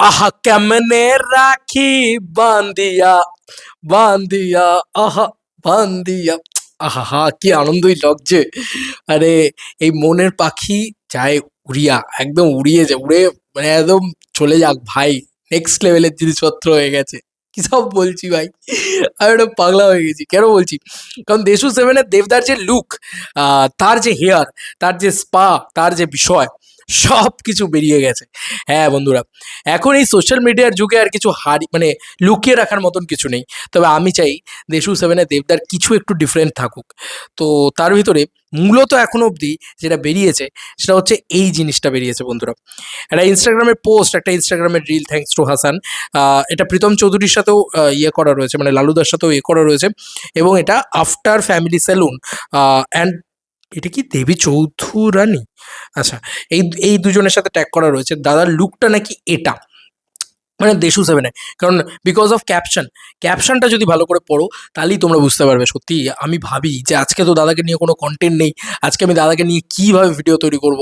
আহা কেমনে রাখি বান্দিয়া বান্দিয়া আহা বান্দিয়া আহা হা কি আনন্দই লাগছে। আরে এই মনের পাখি চায় উড়িয়া একদম উড়িয়ে যায় উড়ে মানে একদম চলে যাক ভাই। নেক্সট লেভেলের জিনিসপত্র হয়ে গেছে। কি সব বলছি ভাই, আমি একটা পাগলা হয়ে গেছি। কেন বলছি, কারণ দেশু সেভেনের দেবদার যে লুক, তার যে হেয়ার, তার যে স্পা, তার যে বিষয়, সব কিছু বেরিয়ে গেছে। হ্যাঁ বন্ধুরা, এখন এই সোশ্যাল মিডিয়ার যুগে আর কিছু মানে লুকিয়ে রাখার মতন কিছু নেই। তবে আমি চাই দেশু সেভেনের দেবদার কিছু একটু ডিফারেন্ট থাকুক। তো তার ভিতরে মূলত এখনো অবধি যেটা বেরিয়েছে সেটা হচ্ছে এই জিনিসটা বেরিয়েছে বন্ধুরা। একটা ইনস্টাগ্রামের পোস্ট, একটা ইনস্টাগ্রামের রিল, থ্যাঙ্কস টু হাসান। এটা প্রীতম চৌধুরীর সাথেও ইয়ে করা রয়েছে, মানে লালুদার সাথেও ইয়ে করা রয়েছে। এবং এটা আফটার ফ্যামিলি সেলুন অ্যান্ড এটা কি দেবী চৌধুরানী, আচ্ছা, এই এই দুজনের সাথে ট্যাগ করা রয়েছে। দাদার লুকটা নাকি এটা, মানে দেশু সেভেনে। কারণ বিকজ অফ ক্যাপশনটা যদি ভালো করে পড়ো তাহলেই তোমরা বুঝতে পারবে। সত্যি আমি ভাবি যে আজকে তো দাদাকে নিয়ে কোনো কন্টেন্ট নেই, আজকে আমি দাদাকে নিয়ে কীভাবে ভিডিও তৈরি করব।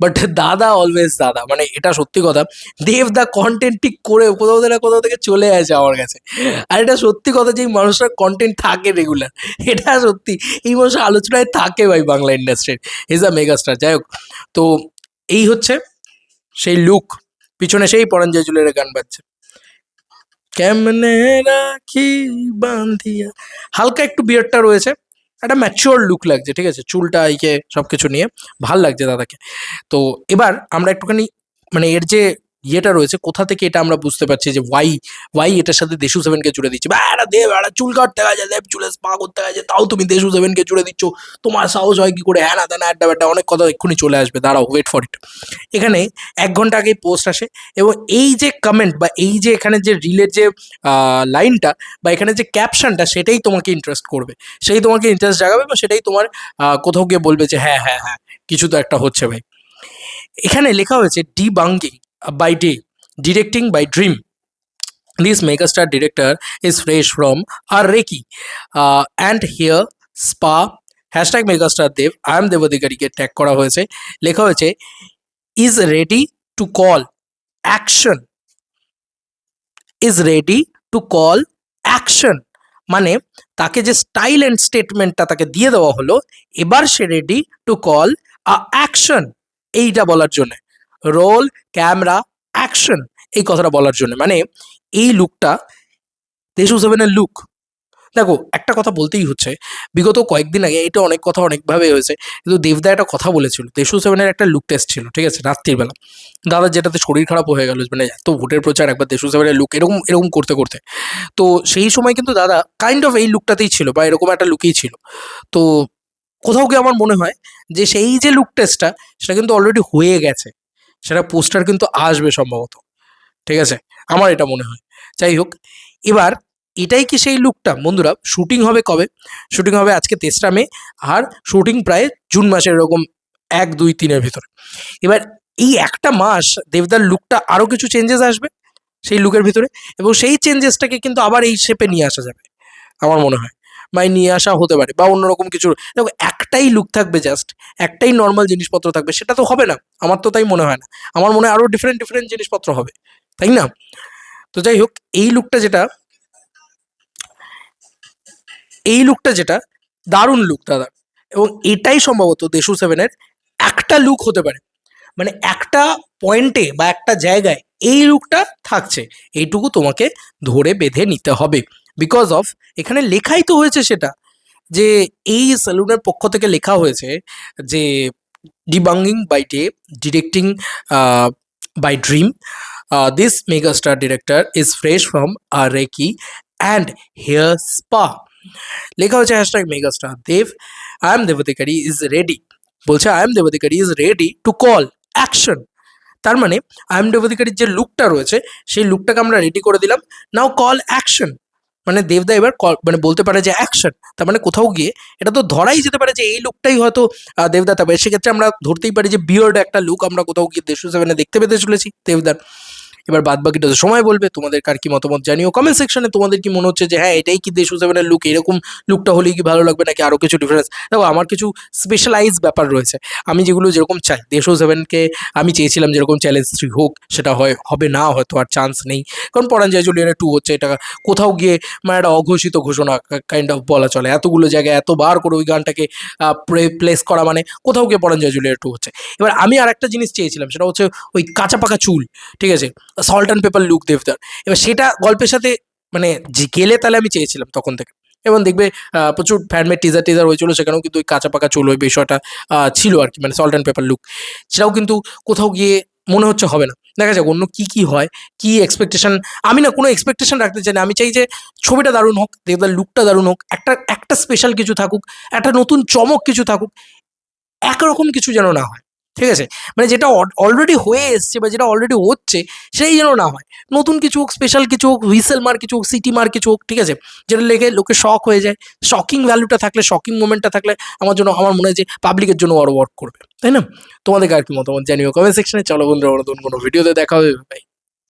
বাট দাদা অলওয়েজ দাদা, মানে এটা সত্যি কথা। দেবদা কন্টেন্ট ঠিক করে কোথাও থেকে কোথাও থেকে চলে আসে আমার কাছে। আর এটা সত্যি কথা যে এই মানুষটার কন্টেন্ট থাকে রেগুলার, এটা সত্যি। এই মানুষের আলোচনায় থাকে ভাই বাংলা ইন্ডাস্ট্রির। Is a megastar. যাই হোক, তো এই হচ্ছে সেই লুক। পিছনে সেই পরাঞ্জয় জুলের গান বাজছে, কেমনে রাখি বান্ধিয়া। হালকা একটু বিয়ারটা রয়েছে, একটা ম্যাচিওর লুক লাগছে, ঠিক আছে, চুলটা ইকে সব কিছু নিয়ে ভাল লাগছে দাদাকে। তো এবার আমরা একটুখানি মানে এর যে ইয়েটা রয়েছে কোথা থেকে এটা আমরা বুঝতে পারছি যে ওয়াই এটার সাথে দেশু সেভেনকে জুড়ে দিচ্ছে। বা একটা দেব একটা চুল কাটতে গেছে, দেব চুলে স্পা করতে গেছে, তাও তুমি দেশু সেভেনকে জুড়ে দিচ্ছ, তোমার সাহস হয় কি করে, হ্যাঁ না তেনা একটা ব্যাটা, অনেক কথা এক্ষুনি চলে আসবে, দাঁড়াও, ওয়েট ফর ইট। এখানে ১ ঘন্টা আগেই পোস্ট আসে এবং এই যে কমেন্ট বা এই যে এখানে যে রিলের যে লাইনটা বা এখানে যে ক্যাপশনটা, সেটাই তোমাকে ইন্টারেস্ট করবে, সেই তোমাকে ইন্টারেস্ট জাগাবে বা সেটাই তোমার কোথাও গিয়ে বলবে যে হ্যাঁ হ্যাঁ হ্যাঁ কিছু তো একটা হচ্ছে ভাই। এখানে লেখা হয়েছে debunking by day, directing by dream. This megastar director is fresh from a Reiki and here spa hashtag megastar dev I am দেবাধিকারীকে ট্যাগ করা হয়েছে। লেখা হয়েছে is ready to call action, is ready to call action। মানে তাকে যে style and স্টেটমেন্টটা তাকে দিয়ে দেওয়া হলো, এবার সে ready to call a action, এইটা বলার জন্য। রোল ক্যামেরা অ্যাকশন, এই কথাটা বলার জন্য। মানে এই লুকটা দেশু সেভেনের লুক। দেখো একটা কথা বলতেই হচ্ছে, বিগত কয়েকদিন আগে এটা অনেক কথা অনেকভাবে হয়েছে, কিন্তু দেবদা একটা কথা বলেছিল। দেশু সেভেনের একটা লুক টেস্ট ছিল, ঠিক আছে, রাত্রির বেলা। দাদার যেটাতে শরীর খারাপ হয়ে গেল, মানে এত ভোটের প্রচার, একবার দেশু সেভেনের লুক এরকম এরকম করতে করতে। তো সেই সময় কিন্তু দাদা কাইন্ড অফ এই লুকটাতেই ছিল বা এরকম একটা লুকেই ছিল। তো কোথাও গিয়ে আমার মনে হয় যে সেই যে লুক টেস্টটা সেটা কিন্তু অলরেডি হয়ে গেছে, সেটা পোস্টার কিন্তু আসবে সম্ভবত, ঠিক আছে, আমার এটা মনে হয়। যাই হোক, এবার এটাই কি সেই লুকটা বন্ধুরা? শুটিং হবে কবে? শুটিং হবে আজকে ৩রা মে, আর শুটিং প্রায় জুন মাসের এরকম ১, ২, ৩-এর ভিতরে। এবার এই একটা মাস দেবদার লুকটা আরও কিছু চেঞ্জেস আসবে সেই লুকের ভিতরে, এবং সেই চেঞ্জেসটাকে কিন্তু আবার এই শেপে নিয়ে আসা যাবে আমার মনে হয়, বা নিয়ে আসা হতে পারে, বা অন্যরকম কিছু। দেখো একটাই লুক থাকবে, জাস্ট একটাই নর্মাল জিনিসপত্র থাকবে, সেটা তো হবে না। আমার তো তাই মনে হয় না, আমার মনে হয় আরও ডিফারেন্ট ডিফারেন্ট জিনিসপত্র হবে, তাই না? তো যাই হোক, এই লুকটা যেটা দারুণ লুক দাদা, এবং এটাই সম্ভবত দেশু সেভেনের একটা লুক হতে পারে। মানে একটা পয়েন্টে বা একটা জায়গায় এই লুকটা থাকছে, এইটুকু তোমাকে ধরে বেঁধে নিতে হবে। বিকজ অফ এখানে লেখাই তো হয়েছে সেটা, যে এই সেলুনের পক্ষ থেকে লেখা হয়েছে যে debugging by day, directing by dream, this megastar director is fresh from a Reiki and hair spa. লেখা হচ্ছে hashtag megastar Dev, I am Dev Adhikari is ready, বলছে I am Dev Adhikari is ready to call action. তার মানে আই এম দেবাধিকারীর যে লুকটা রয়েছে সেই লুকটাকে আমরা রেডি করে দিলাম, নাও কল অ্যাকশন। মানে দেবদা এবার মানে বলতে পারে যে অ্যাকশন। তার মানে কোথাও গিয়ে এটা তো ধরাই যেতে পারে যে এই লুকটাই হয়তো দেবদা থাকবে। সেক্ষেত্রে আমরা ধরতেই পারি যে বিয়ার্ড একটা লুক আমরা কোথাও গিয়ে দেশু সেভেনে দেখতে পেতে চলেছি দেবদার। এবার বাদবাকিটা তো সময় বলবে। তোমাদের কার কি মতামত জানিও কমেন্ট সেকশনে। তোমাদের কি মনে হচ্ছে যে হ্যাঁ এটাই কি দেশু সেভেনের লুক, এরকম লুকটা হলেই কি ভালো লাগবে নাকি আরও কিছু ডিফারেন্স? দেখো আমার কিছু স্পেশালাইজ ব্যাপার রয়েছে। আমি যেগুলো যেরকম চাই, দেশু সেভেনকে আমি চেয়েছিলাম যেরকম চ্যালেঞ্জ 3 হোক, সেটা হবে না, হয়তো আর চান্স নেই। কারণ পরাঞ্জয় জুলিয়ানের 2 হচ্ছে, এটা কোথাও গিয়ে মানে একটা অঘোষিত ঘোষণা কাইন্ড অফ বলা চলে। এতগুলো জায়গায় এতবার করে ওই গানটাকে প্লেস করা মানে কোথাও গিয়ে পরাঞ্জয় জুলিয়ানের 2 হচ্ছে। এবার আমি আর একটা জিনিস চেয়েছিলাম, সেটা হচ্ছে ওই কাঁচা পাকা চুল, ঠিক আছে, সল্ট অ্যান্ড পেপার লুক দেবদার। এবার সেটা গল্পের সাথে মানে যে গেলে তাহলে আমি চেয়েছিলাম তখন থেকে। এবং দেখবে প্রচুর ফ্যানমেড টিজার টিজার হয়েছিল, সেখানেও কিন্তু ওই কাঁচা পাকা চুল ওই বিষয়টা ছিল আর কি, মানে সল্ট অ্যান্ড পেপার লুক। সেটাও কিন্তু কোথাও গিয়ে মনে হচ্ছে হবে না। দেখা যাক অন্য কি কি হয়, কি এক্সপেকটেশন। আমি না কোনো এক্সপেকটেশন রাখতে চাই না, আমি চাই যে ছবিটা দারুণ হোক, দেবদার লুকটা দারুণ হোক, একটা একটা স্পেশাল কিছু থাকুক, একটা নতুন চমক কিছু থাকুক, একরকম কিছু যেন না হয়। ঠিক আছে? মানে যেটা অলরেডি হয়ে এসছে বা যেটা অলরেডি হচ্ছে সেই যেন না হয়। নতুন কিছু হোক, স্পেশাল কিছু হোক, হুইসেল মার কিছু হোক, সিটি মার কিছু হোক, ঠিক আছে? যেটা লেগে লোকে শক হয়ে যায়। শকিং ভ্যালুটা থাকলে, শকিং মোমেন্টটা থাকলে আমার মনে হয় যে পাবলিকের জন্য আরো ওয়ার্ক করবে। তাই না? তোমাদের আর কি মতামত জানিও কমেন্ট সেকশনে। চলো বন্ধুরা, নতুন কোনো ভিডিওতে দেখা হবে। বাই।